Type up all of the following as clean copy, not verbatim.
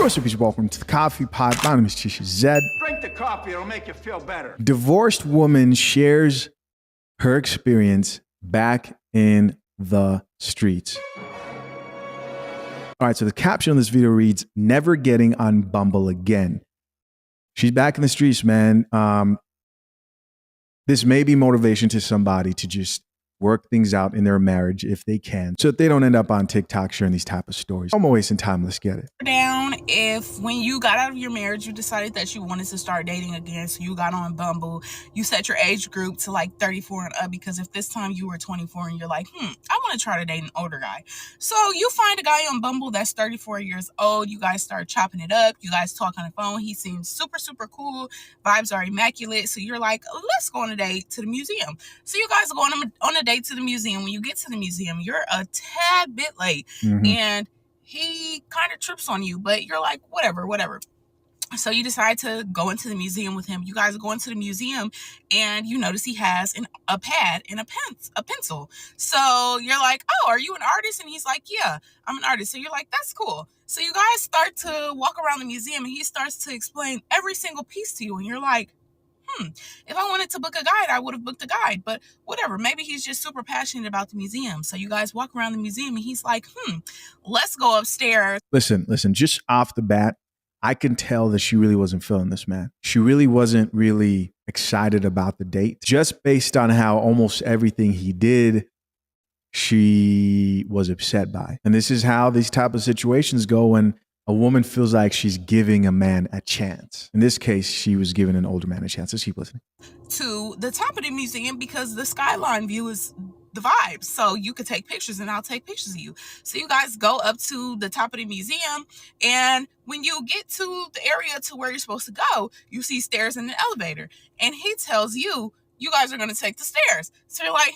What's up, people? Welcome to the Coffee Pod. My name is Tisha Zed. Drink the coffee, it'll make you feel better. Divorced woman shares her experience back in the streets. All right, so the caption on this video reads, "Never getting on Bumble again." She's back in the streets, man. This may be motivation to somebody to just work things out in their marriage if they can, so that they don't end up on TikTok sharing these type of stories. I'm wasting time. Let's get it. Down if when you got out of your marriage, you decided that you wanted to start dating again, so you got on Bumble, you set your age group to like 34 and up, because if this time you were 24 and you're like, I want to try to date an older guy. So you find a guy on Bumble that's 34 years old, you guys start chopping it up, you guys talk on the phone, he seems super, super cool, vibes are immaculate, so you're like, let's go on a date to the museum. So you guys go on a date to the museum. When you get to the museum, you're a tad bit late, and he kind of trips on you, but you're like, whatever. So you decide to go into the museum with him. You guys go into the museum and you notice he has a pad and a pencil. So you're like, oh, are you an artist? And he's like, yeah, I'm an artist. So you're like, that's cool. So you guys start to walk around the museum and he starts to explain every single piece to you. And you're like, if I wanted to book a guide, I would have booked a guide, but whatever. Maybe he's just super passionate about the museum. So you guys walk around the museum and he's like, let's go upstairs. Listen, just off the bat, I can tell that she really wasn't feeling this man. She really wasn't really excited about the date. Just based on how almost everything he did, she was upset by. And this is how these type of situations go when a woman feels like she's giving a man a chance. In this case, she was giving an older man a chance. Let's keep listening. To the top of the museum because the skyline view is the vibe. So you could take pictures and I'll take pictures of you. So you guys go up to the top of the museum, and when you get to the area to where you're supposed to go, you see stairs in the elevator. And he tells you, you guys are going to take the stairs. So you're like,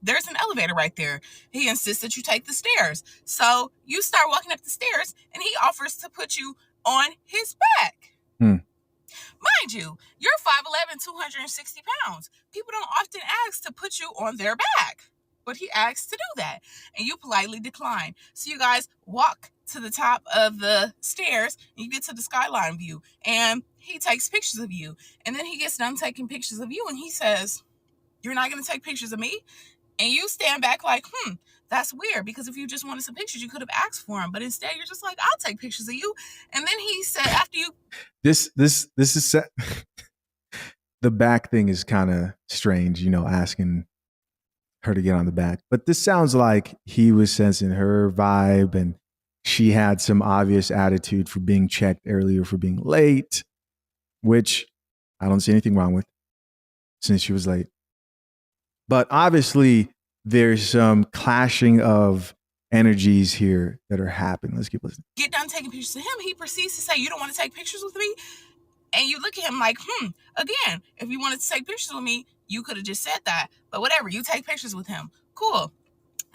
there's an elevator right there. He insists that you take the stairs. So you start walking up the stairs and he offers to put you on his back. Mind you, you're 5'11", 260 pounds. People don't often ask to put you on their back, but he asks to do that and you politely decline. So you guys walk to the top of the stairs and you get to the skyline view and he takes pictures of you. And then he gets done taking pictures of you and he says, "You're not going to take pictures of me?" And you stand back like, that's weird, because if you just wanted some pictures, you could have asked for them. But instead, you're just like, I'll take pictures of you. And then he said, after you... This is... The back thing is kind of strange, asking her to get on the back. But this sounds like he was sensing her vibe and she had some obvious attitude for being checked earlier, for being late, which I don't see anything wrong with since she was late. But obviously, there's some clashing of energies here that are happening. Let's keep listening. Get done taking pictures of him. He proceeds to say, "You don't want to take pictures with me?" And you look at him like, again, if you wanted to take pictures with me, you could have just said that. But whatever, you take pictures with him. Cool.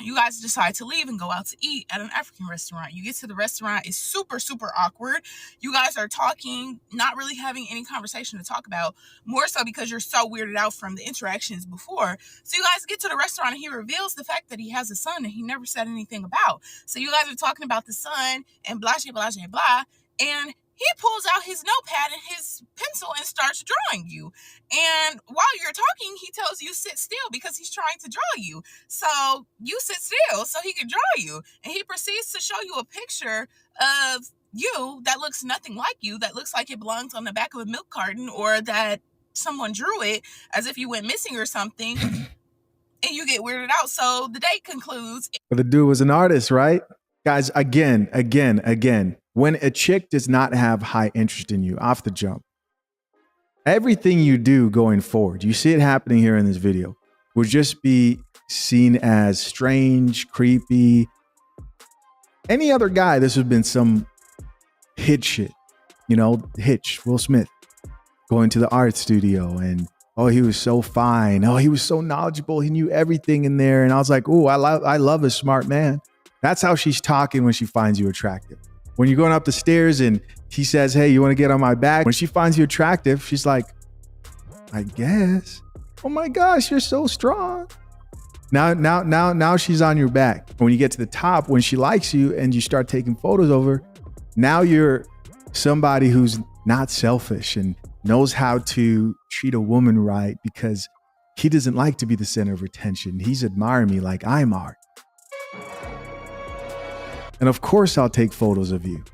You guys decide to leave and go out to eat at an African restaurant. You get to the restaurant. It's super, super awkward. You guys are talking, not really having any conversation to talk about, more so because you're so weirded out from the interactions before. So you guys get to the restaurant and he reveals the fact that he has a son that he never said anything about. So you guys are talking about the son and blah, blah, blah, blah. And he pulls out his notepad and his pencil and starts drawing you. And while you're talking, he tells you sit still because he's trying to draw you. So you sit still so he can draw you. And he proceeds to show you a picture of you that looks nothing like you, that looks like it belongs on the back of a milk carton, or that someone drew it as if you went missing or something. And you get weirded out. So the date concludes. But the dude was an artist, right? Guys, again. When a chick does not have high interest in you off the jump, everything you do going forward, you see it happening here in this video, will just be seen as strange, creepy. Any other guy, this would have been some hit shit. Hitch, Will Smith, going to the art studio and, oh, he was so fine. Oh, he was so knowledgeable. He knew everything in there. And I was like, oh, I love a smart man. That's how she's talking when she finds you attractive. When you're going up the stairs and he says, "Hey, you want to get on my back?" When she finds you attractive, she's like, "I guess." Oh my gosh, you're so strong. Now she's on your back. When you get to the top, when she likes you and you start taking photos of her, Now you're somebody who's not selfish and knows how to treat a woman right because he doesn't like to be the center of attention. He's admiring me like I'm art. And of course, I'll take photos of you.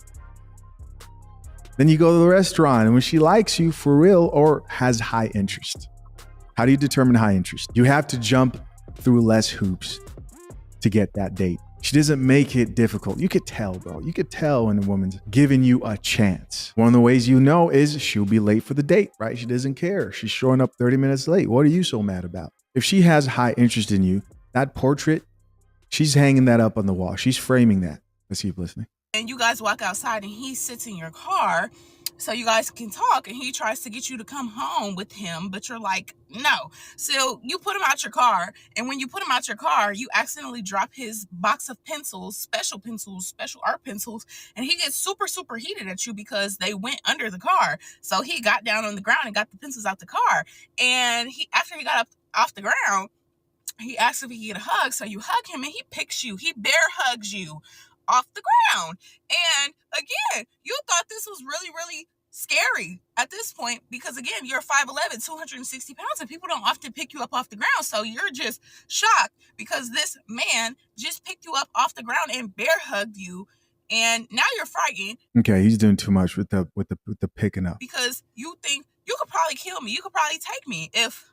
Then you go to the restaurant, and when she likes you for real or has high interest. How do you determine high interest? You have to jump through less hoops to get that date. She doesn't make it difficult. You could tell, bro. You could tell when a woman's giving you a chance. One of the ways you know is she'll be late for the date, right? She doesn't care. She's showing up 30 minutes late. What are you so mad about? If she has high interest in you, that portrait, she's hanging that up on the wall. She's framing that. Let's keep listening. And you guys walk outside and he sits in your car so you guys can talk, and he tries to get you to come home with him, but you're like, no. So you put him out your car, and when you put him out your car, you accidentally drop his box of pencils, special art pencils, and he gets super, super heated at you because they went under the car. So he got down on the ground and got the pencils out the car. And after he got up off the ground, he asks if he can get a hug. So you hug him and he picks you. He bear hugs you off the ground. And again, you thought this was really, really scary at this point because, again, you're 5'11", 260 pounds, and people don't often pick you up off the ground. So you're just shocked because this man just picked you up off the ground and bear hugged you. And now you're frightened. Okay, he's doing too much with the picking up. Because you think you could probably kill me. You could probably take me if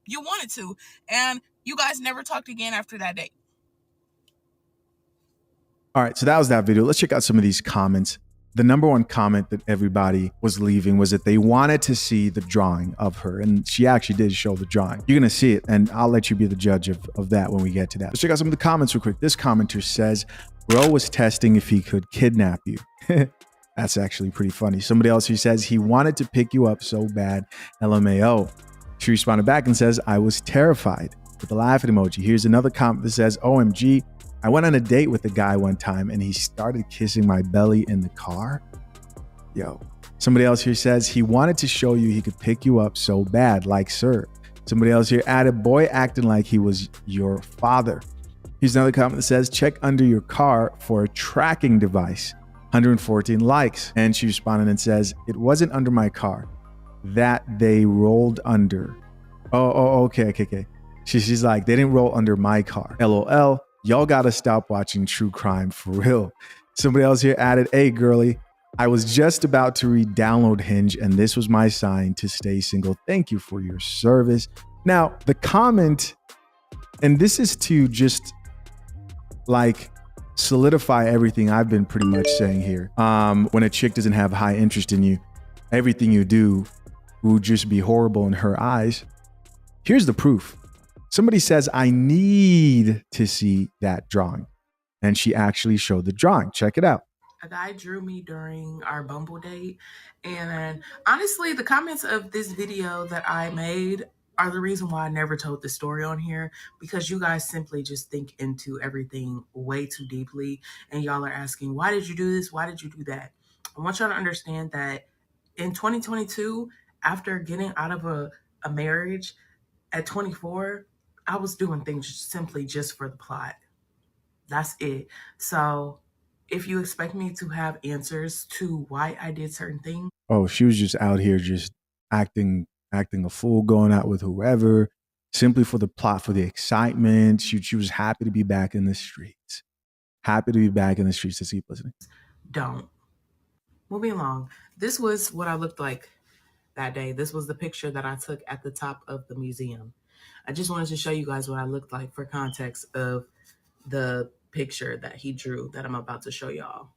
you wanted to. And you guys never talked again after that date. All right, so that was that video. Let's check out some of these comments. The number one comment that everybody was leaving was that they wanted to see the drawing of her, and she actually did show the drawing. You're gonna see it, and I'll let you be the judge of that when we get to that. Let's check out some of the comments real quick. This commenter says, bro was testing if he could kidnap you. That's actually pretty funny. Somebody else who says he wanted to pick you up so bad, LMAO. She responded back and says, I was terrified, with the laughing emoji. Here's another comment that says, OMG, I went on a date with a guy one time and he started kissing my belly in the car. Yo. Somebody else here says he wanted to show you he could pick you up so bad, like sir. Somebody else here added, boy acting like he was your father. Here's another comment that says, check under your car for a tracking device. 114 likes. And she responded and says, it wasn't under my car. That they rolled under. Okay. She's like, they didn't roll under my car. LOL. Y'all gotta stop watching true crime for real. Somebody else here added, hey girly, I was just about to re-download Hinge and this was my sign to stay single. Thank you for your service. Now, the comment, and this is to just like solidify everything I've been pretty much saying here. When a chick doesn't have high interest in you, everything you do will just be horrible in her eyes. Here's the proof. Somebody says, I need to see that drawing. And she actually showed the drawing. Check it out. A guy drew me during our Bumble date. And honestly, the comments of this video that I made are the reason why I never told the story on here, because you guys simply just think into everything way too deeply. And y'all are asking, why did you do this? Why did you do that? I want y'all to understand that in 2022, after getting out of a marriage at 24, I was doing things simply just for the plot. That's it. So if you expect me to have answers to why I did certain things. Oh, she was just out here just acting a fool, going out with whoever, simply for the plot, for the excitement. She was happy to be back in the streets. Happy to be back in the streets. Let's keep listening. Don't. Moving along. This was what I looked like that day. This was the picture that I took at the top of the museum. I just wanted to show you guys what I looked like for context of the picture that he drew that I'm about to show y'all.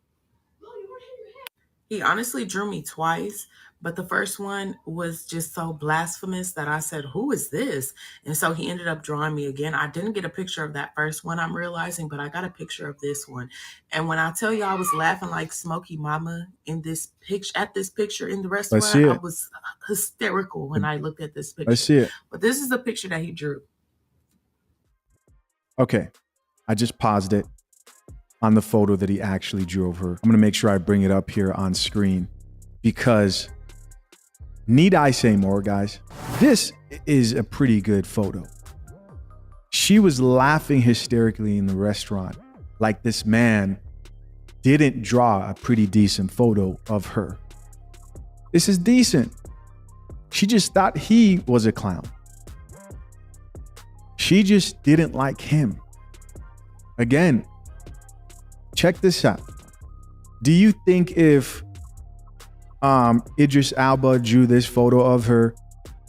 He honestly drew me twice, but the first one was just so blasphemous that I said, who is this? And so he ended up drawing me again. I didn't get a picture of that first one, I'm realizing, but I got a picture of this one. And when I tell you I was laughing like Smokey Mama in this picture, at this picture in the restaurant, I was hysterical when I looked at this picture. I see it. But this is the picture that he drew. Okay, I just paused it on the photo that he actually drew of her. I'm gonna make sure I bring it up here on screen because need I say more, guys? This is a pretty good photo. She was laughing hysterically in the restaurant like this man didn't draw a pretty decent photo of her. This is decent. She just thought he was a clown. She just didn't like him. Again, check this out. Do you think if Idris Elba drew this photo of her,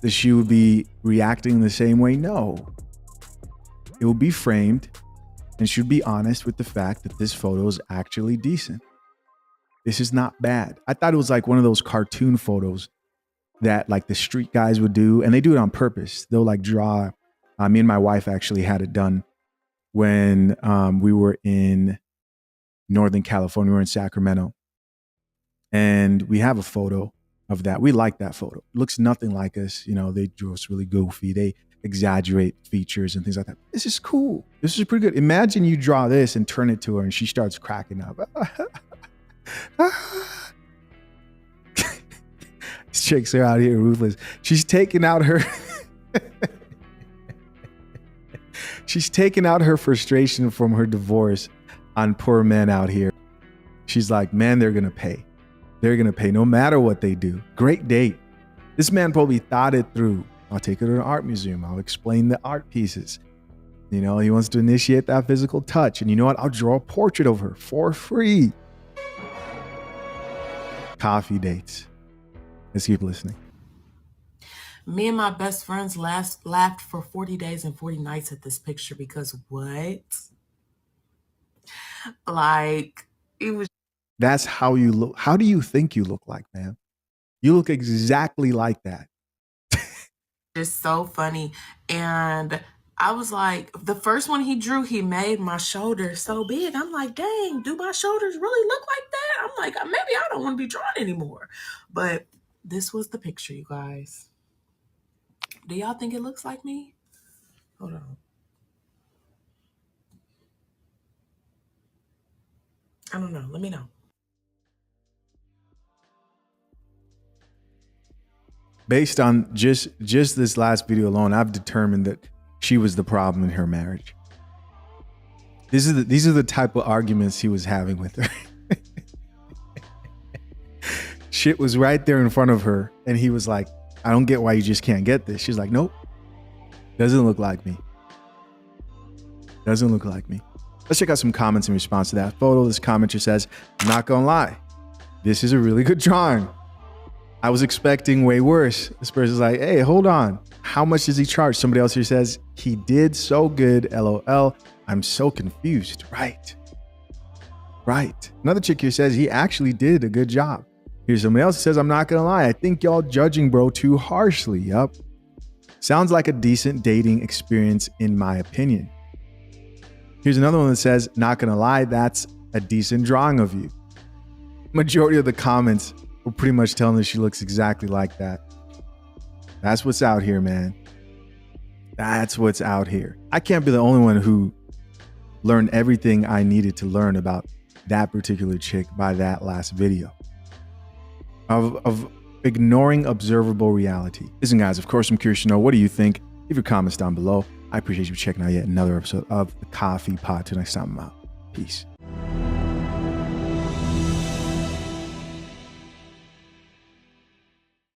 that she would be reacting the same way? No. It would be framed, and she would be honest with the fact that this photo is actually decent. This is not bad. I thought it was like one of those cartoon photos that like the street guys would do, and they do it on purpose. They'll like draw. Me and my wife actually had it done when we were in Northern California. We were in Sacramento, and we have a photo of that. We like that photo. It looks nothing like us. You know, they drew us really goofy. They exaggerate features and things like that. This is cool. This is pretty good. Imagine you draw this and turn it to her and she starts cracking up. These chicks are out here ruthless. She's taking out her she's taking out her frustration from her divorce on poor men out here. She's like, man, they're gonna pay. They're gonna pay no matter what they do. Great date. This man probably thought it through. I'll take her to an art museum. I'll explain the art pieces. You know, he wants to initiate that physical touch. And you know what? I'll draw a portrait of her for free. Coffee dates. Let's keep listening. Me and my best friends laughed for 40 days and 40 nights at this picture because what? Like, it was That's how you look. How do you think you look like, man? You look exactly like that. just so funny. And I was like, the first one he drew, he made my shoulders so big. I'm like, dang, do my shoulders really look like that? I'm like, maybe I don't want to be drawn anymore. But this was the picture, you guys. Do y'all think it looks like me? Hold on. I don't know. Let me know. Based on just this last video alone, I've determined that she was the problem in her marriage. These are the type of arguments he was having with her. Shit was right there in front of her, and he was like, I don't get why you just can't get this. She's like, nope. Doesn't look like me. Doesn't look like me. Let's check out some comments in response to that photo. This commenter says, I'm not gonna lie, this is a really good drawing. I was expecting way worse. This person's like, hey, hold on. How much does he charge? Somebody else here says, he did so good, LOL. I'm so confused. Right. Another chick here says, he actually did a good job. Here's somebody else who says, I'm not gonna lie, I think y'all judging bro too harshly. Yup. Sounds like a decent dating experience in my opinion. Here's another one that says, not gonna lie, that's a decent drawing of you. Majority of the comments were pretty much telling her she looks exactly like that. That's what's out here, man. That's what's out here. I can't be the only one who learned everything I needed to learn about that particular chick by that last video. Of ignoring observable reality. Listen, guys, of course, I'm curious to know, what do you think? Leave your comments down below. I appreciate you checking out yet another episode of The Coffee Pod. Till next time, I'm out. Peace.